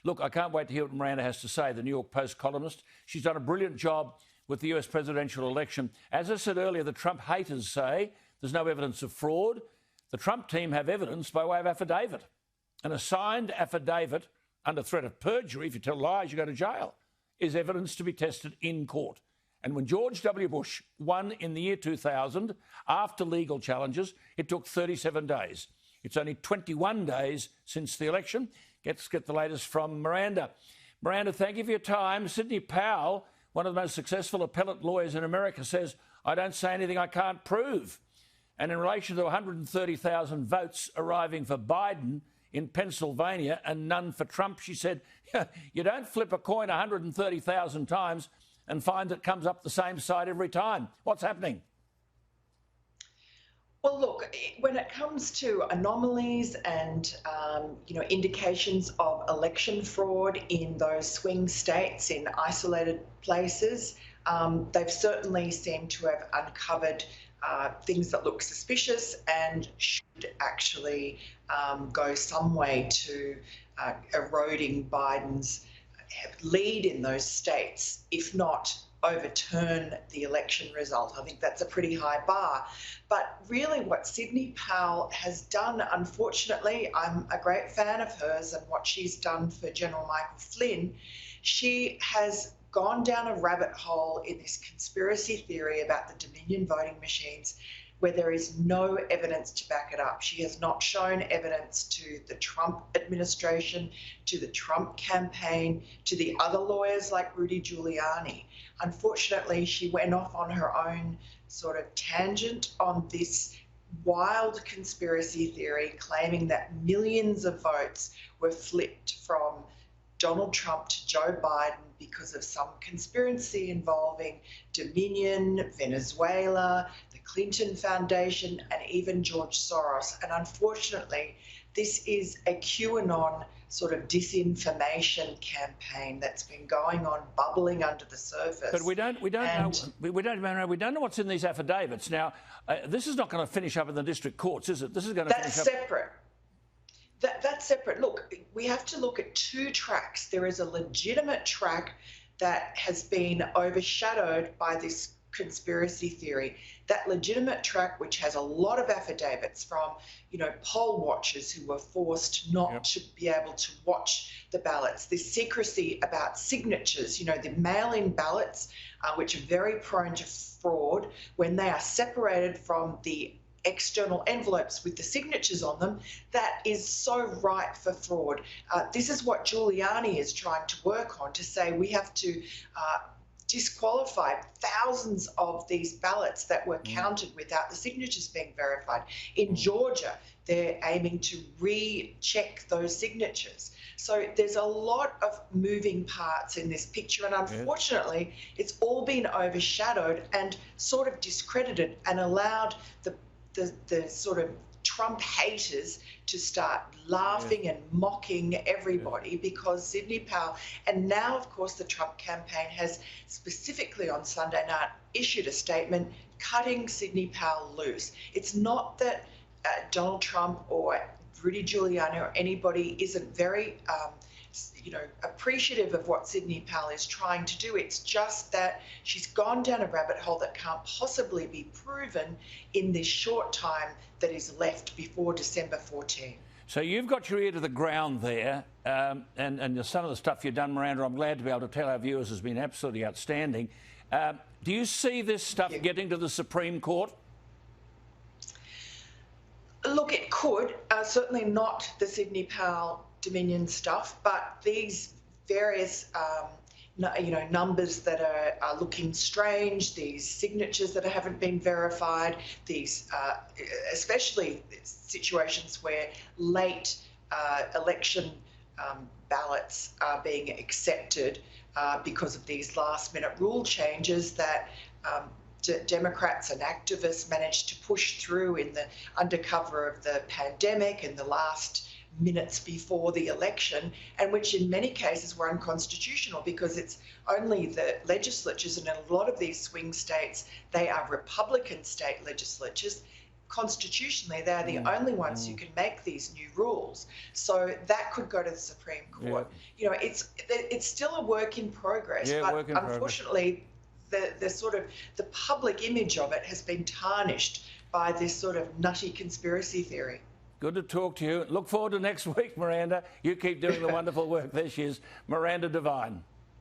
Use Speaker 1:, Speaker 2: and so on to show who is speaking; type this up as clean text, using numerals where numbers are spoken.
Speaker 1: Look, I can't wait to hear what Miranda has to say, the New York Post columnist. She's done a brilliant job with the US presidential election. As I said earlier, the Trump haters say there's no evidence of fraud. The Trump team have evidence by way of affidavit. And a signed affidavit under threat of perjury, if you tell lies, you go to jail, is evidence to be tested in court. And when George W.Bush won in the year 2000, after legal challenges, it took 37 days. It's only 21 days since the election. Let's get the latest from Miranda. Miranda, thank you for your time. Sidney Powell, one of the most successful appellate lawyers in America, says, I don't say anything I can't prove. And in relation to 130,000 votes arriving for Biden in Pennsylvania and none for Trump, she said, you don't flip a coin 130,000 times and find it comes up the same side every time. What's happening?
Speaker 2: Well, look, when it comes to anomalies and, indications of election fraud in those swing states, in isolated places, they've certainly seemed to have uncovered things that look suspicious and should actually go some way to eroding Biden's lead in those states, if not overturn the election result. I think that's a pretty high bar. But really what Sidney Powell has done, unfortunately, I'm a great fan of hers and what she's done for General Michael Flynn, she has gone down a rabbit hole in this conspiracy theory about the Dominion voting machines where there is no evidence to back it up. She has not shown evidence to the Trump administration, to the Trump campaign, to the other lawyers like Rudy Giuliani. Unfortunately, she went off on her own sort of tangent on this wild conspiracy theory claiming that millions of votes were flipped from Donald Trump to Joe Biden because of some conspiracy involving Dominion, Venezuela, the Clinton Foundation, and even George Soros. And unfortunately, this is a QAnon sort of disinformation campaign that's been going on, bubbling under the surface.
Speaker 1: But we don't know what's in these affidavits. Now, this is not going to finish up in the district courts, is it? This is going to finish up.
Speaker 2: That's separate. That's separate. Look, we have to look at two tracks. There is a legitimate track that has been overshadowed by this conspiracy theory. That legitimate track, which has a lot of affidavits from, poll watchers who were forced not to be able to watch the ballots. This secrecy about signatures, the mail-in ballots, which are very prone to fraud when they are separated from the external envelopes with the signatures on them, that is so ripe for fraud. This is what Giuliani is trying to work on, to say we have to disqualify thousands of these ballots that were counted without the signatures being verified. In Georgia, they're aiming to recheck those signatures. So there's a lot of moving parts in this picture, and unfortunately, it's all been overshadowed and sort of discredited and allowed the sort of Trump haters to start laughing and mocking everybody because Sidney Powell, and now, of course, the Trump campaign has specifically on Sunday night issued a statement cutting Sidney Powell loose. It's not that Donald Trump or Rudy Giuliani or anybody isn't very appreciative of what Sidney Powell is trying to do. It's just that she's gone down a rabbit hole that can't possibly be proven in this short time that is left before December 14.
Speaker 1: So you've got your ear to the ground there, and some of the stuff you've done, Miranda, I'm glad to be able to tell our viewers has been absolutely outstanding. Do you see this stuff getting to the Supreme Court?
Speaker 2: Look, it could. Certainly not the Sidney Powell Dominion stuff, but these various numbers that are looking strange, these signatures that haven't been verified, these especially situations where late election ballots are being accepted because of these last-minute rule changes that Democrats and activists managed to push through in the undercover of the pandemic in the last minutes before the election, and which in many cases were unconstitutional because it's only the legislatures, and in a lot of these swing states, they are Republican state legislatures, constitutionally, they're the only ones who can make these new rules. So that could go to the Supreme Court. You know, it's still a work in progress, but unfortunately, the public image of it has been tarnished by this sort of nutty conspiracy theory.
Speaker 1: Good to talk to you. Look forward to next week, Miranda. You keep doing the wonderful work. There she is, Miranda Devine.